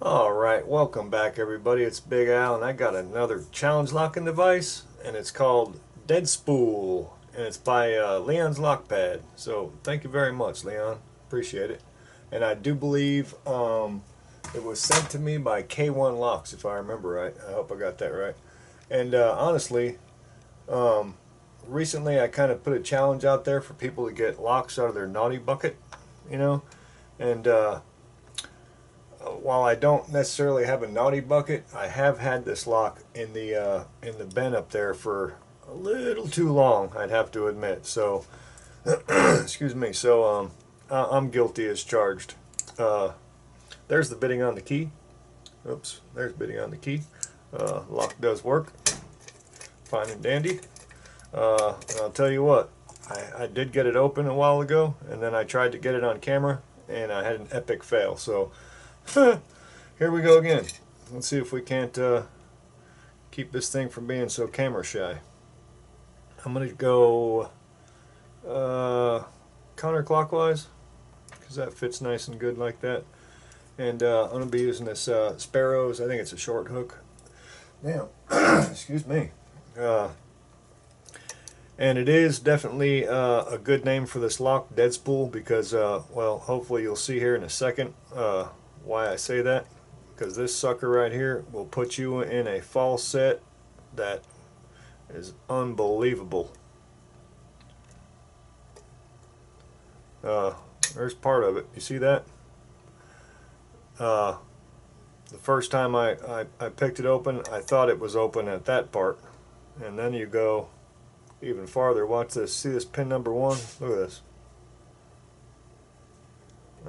Alright, welcome back everybody. It's Big Al and I got another challenge locking device and it's called DeadSpool and it's by Leon's Lockpad. So thank you very much, Leon. Appreciate it. And I do believe it was sent to me by K1 Locks, if I remember right. I hope I got that right. And honestly, recently I kind of put a challenge out there for people to get locks out of their naughty bucket, you know, and while I don't necessarily have a naughty bucket, I have had this lock in the bin up there for a little too long, I'd have to admit. So, excuse me. So, I'm guilty as charged. There's the bidding on the key. Oops, there's bidding on the key. Lock does work, fine and dandy. And I'll tell you what, I did get it open a while ago, and then I tried to get it on camera, and I had an epic fail. So. Here we go again. Let's see if we can't keep this thing from being so camera shy. I'm going to go counterclockwise because that fits nice and good like that. And I'm going to be using this Sparrows. I think it's a short hook. Now, excuse me. And it is definitely a good name for this lock, DeadSpool, because, well, hopefully you'll see here in a second why I say that, because this sucker right here will put you in a false set that is unbelievable. There's part of it. You see that? The first time I picked it open, I thought it was open at that part, and then you go even farther. Watch this. See this pin number 1? Look at this.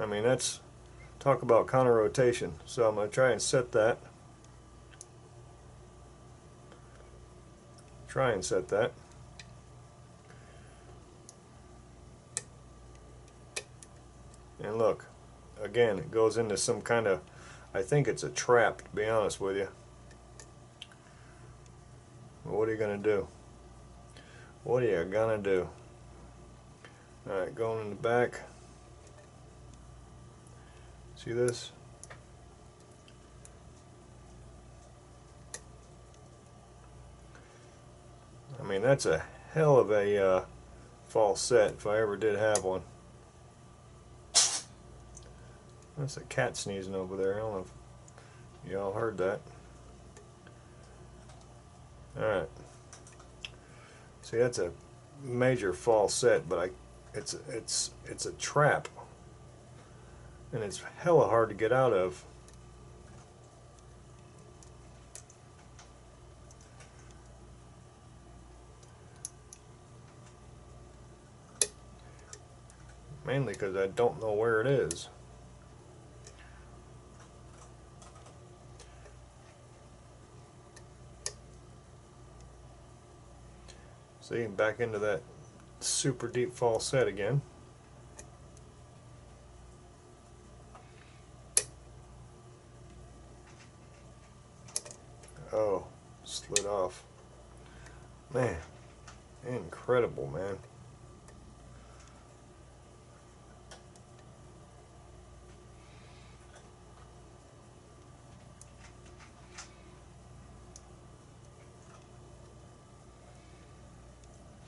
I mean, that's, talk about counter rotation. So I'm going to try and set that. And look, again, it goes into some kind of, I think it's a trap, to be honest with you. Well, what are you going to do? What are you going to do? Alright, going in the back. See this? I mean, that's a hell of a false set if I ever did have one. That's a cat sneezing over there. I don't know if y'all heard that. Alright. See, that's a major false set, but it's a trap. And it's hella hard to get out of. Mainly because I don't know where it is. See, back into that super deep false set again. Oh, slid off. Man, incredible, man.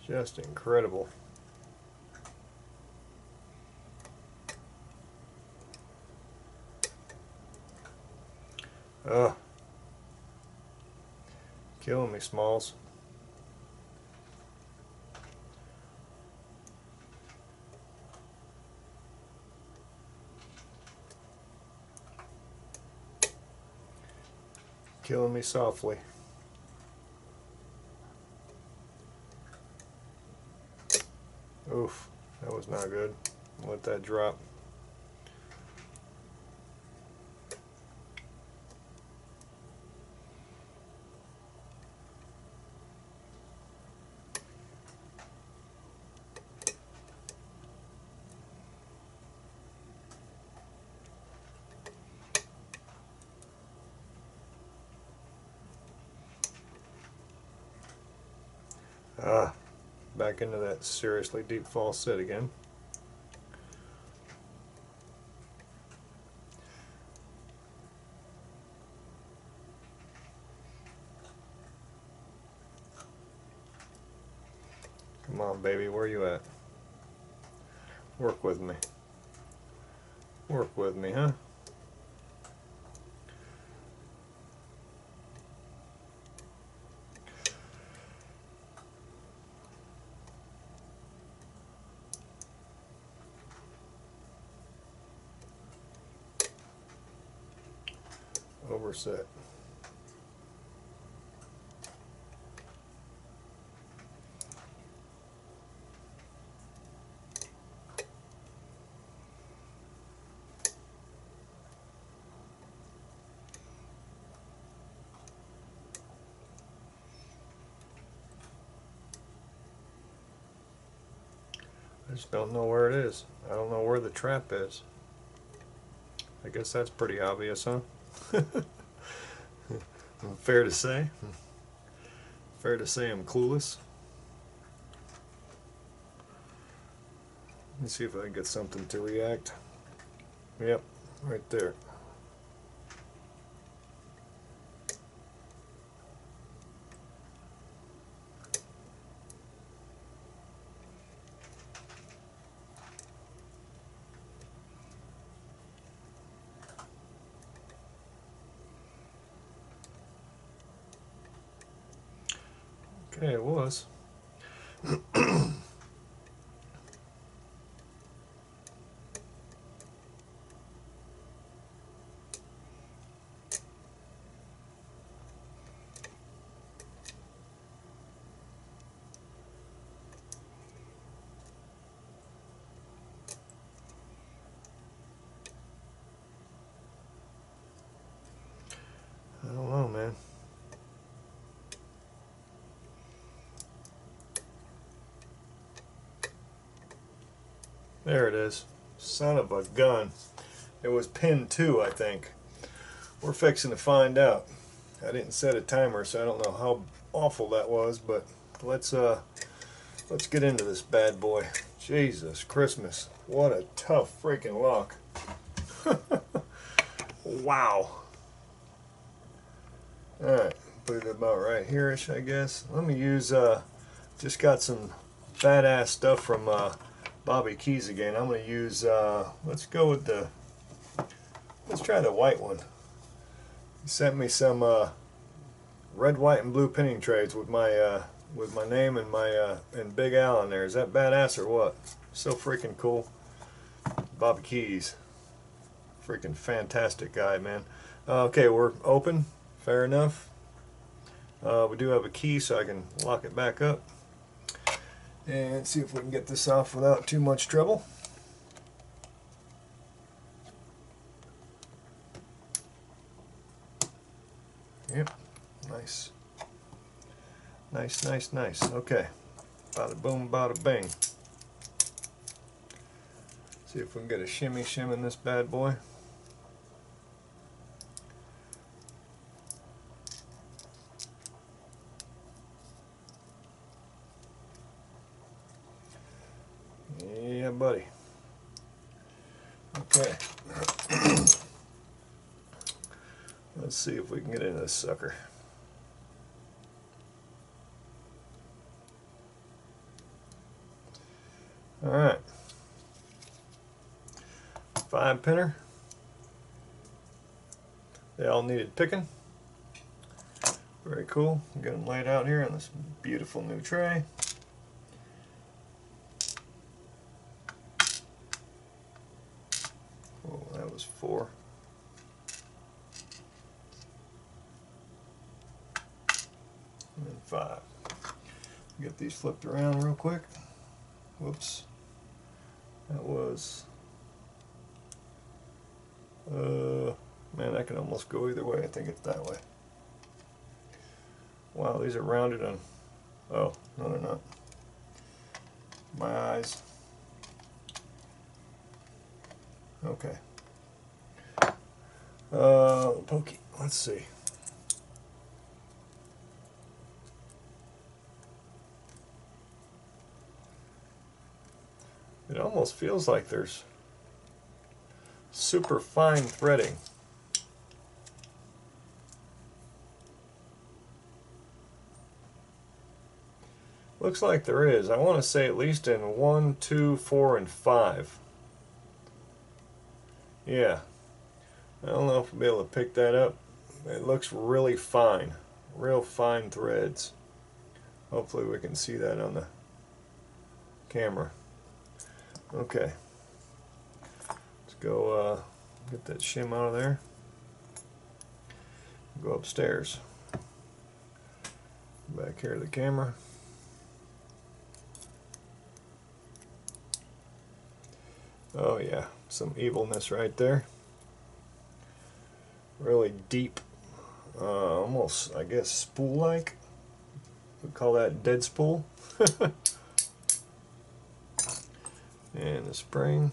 Just incredible. Ugh. Killing me, Smalls. Killing me softly. Oof, that was not good. Let that drop. Back into that seriously deep false set again. Come on, baby, where you at? Work with me. Work with me, huh? Overset. I just don't know where it is. I don't know where the trap is. I guess that's pretty obvious, huh? Fair to say. Fair to say I'm clueless. Let's see if I can get something to react. Yep, right there. Okay, it was. I don't know, man. There it is. Son of a gun. It was pin 2, I think. We're fixing to find out. I didn't set a timer, so I don't know how awful that was, but let's get into this bad boy. Jesus Christmas. What a tough freaking lock. Wow. Alright, put it about right here-ish, I guess. Let me use, just got some badass stuff from Bobby Keys again. I'm going to use, let's go with the, let's try the white one. He sent me some red, white, and blue pinning trades with my name and my and Big Al in there. Is that badass or what? So freaking cool. Bobby Keys. Freaking fantastic guy, man. Okay, we're open. Fair enough. We do have a key, so I can lock it back up. And see if we can get this off without too much trouble. Yep. Nice. Nice, nice, nice. Okay. Bada boom, bada bing. See if we can get a shimmy shim in this bad boy. Yeah, buddy. Okay. Let's see if we can get into this sucker. All right. 5 pinner. They all needed picking. Very cool. Get them laid out here on this beautiful new tray. Oh, that was 4. And then 5. Get these flipped around real quick. Whoops. That was... man, I can almost go either way. I think it's that way. Wow, these are rounded on... Oh, no they're not. My eyes. Okay. Pokey. Let's see. It almost feels like there's super fine threading. Looks like there is. I want to say at least in 1, 2, 4, and 5. Yeah. I don't know if we'll be able to pick that up. It looks really fine. Real fine threads. Hopefully we can see that on the camera. Okay. Let's go get that shim out of there. Go upstairs. Back here to the camera. Oh yeah, some evilness right there. Really deep, almost, I guess, spool-like. We call that DeadSpool. And the spring.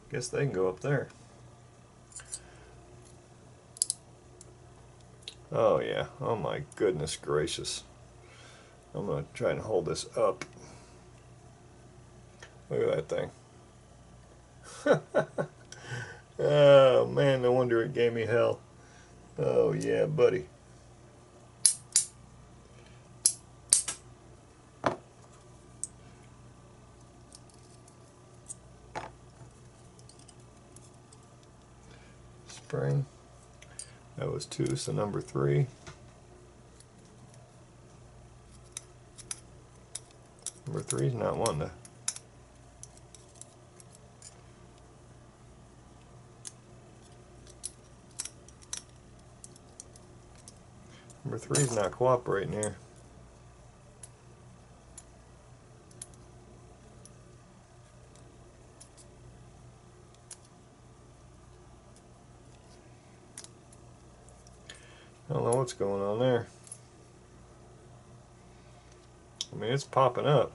Guess they can go up there. Oh yeah, oh my goodness gracious. I'm going to try and hold this up. Look at that thing. Oh man, no wonder it gave me hell. Oh yeah, buddy. Spring. That was 2, so number 3. Number 3 is not one to. Number 3 is not cooperating here. I don't know what's going on there. I mean, it's popping up.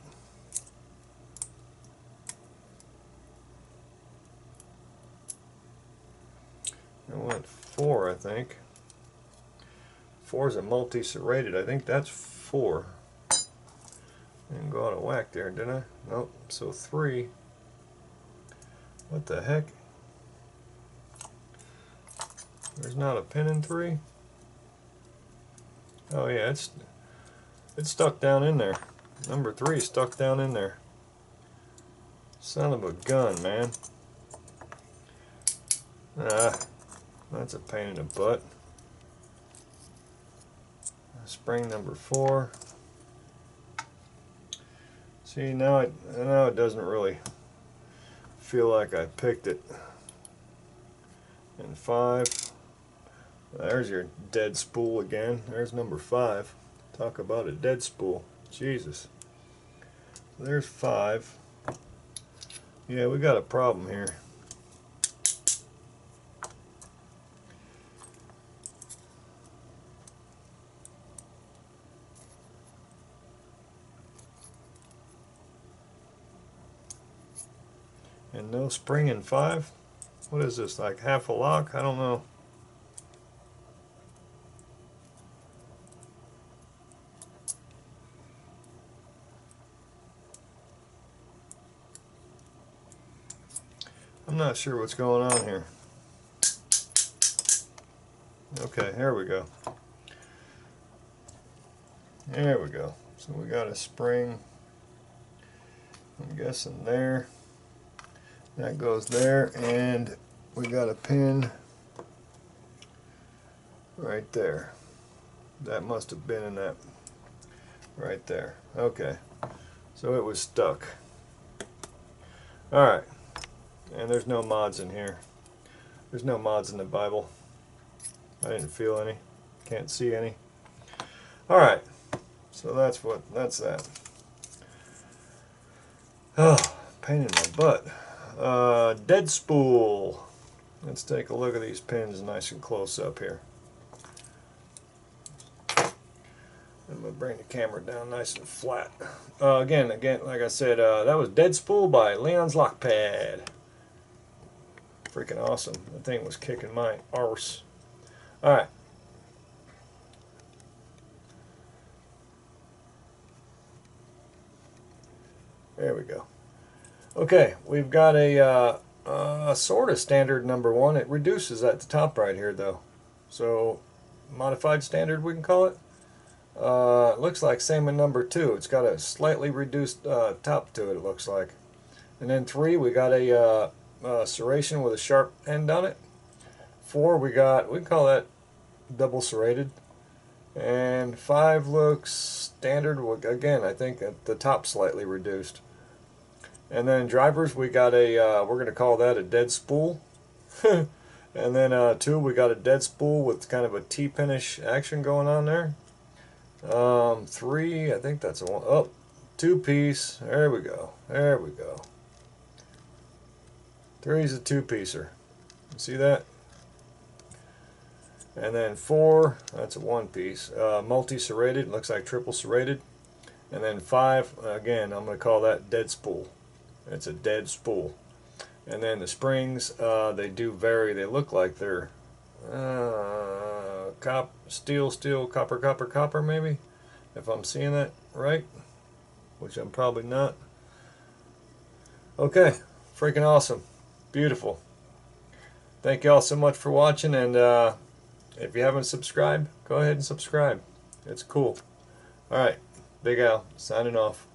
I went 4, I think. 4 is a multi-serrated. I think that's 4. Didn't go out of whack there, did I? Nope. So 3. What the heck? There's not a pin in 3? Oh yeah, it's stuck down in there. Number 3 is stuck down in there. Son of a gun, man. Ah, that's a pain in the butt. Spring number 4. See, now it doesn't really feel like I picked it. And 5. There's your dead spool again. There's number 5. Talk about a dead spool. Jesus. There's 5. Yeah, we got a problem here. And no spring in 5? What is this, like half a lock? I don't know. I'm not sure what's going on here. Okay, here we go. There we go. So we got a spring, I'm guessing there. That goes there, and we got a pin right there. That must have been in that right there. Okay, so it was stuck. Alright, and there's no mods in here. There's no mods in the Bible. I didn't feel any. Can't see any. Alright, so that's that. Oh, pain in my butt. DeadSpool. Let's take a look at these pins nice and close up here. I'm going to bring the camera down nice and flat. Again, like I said, that was DeadSpool by Leon's Lockpad. Freaking awesome. The thing was kicking my arse. Alright. There we go. Okay, we've got a sort of standard number one. It reduces at the top right here though. So modified standard we can call it. It looks like same in number two. It's got a slightly reduced top to it, it looks like. And then 3, we got a serration with a sharp end on it. 4, we can call that double serrated. And 5 looks standard. Again, I think at the top slightly reduced. And then drivers, we got we're going to call that a dead spool. And then 2, we got a dead spool with kind of a T-pinish action going on there. 3, I think that's a one. Oh, 2-piece. There we go. There we go. 3 is a 2-piecer. You see that? And then 4, that's a 1-piece. Multi-serrated, looks like triple serrated. And then 5, again, I'm going to call that dead spool. It's a dead spool. And then the springs, they do vary. They look like they're steel, copper, maybe, if I'm seeing that right, which I'm probably not. Okay, freaking awesome. Beautiful. Thank you all so much for watching, and if you haven't subscribed, go ahead and subscribe. It's cool. Alright, Big Al, signing off.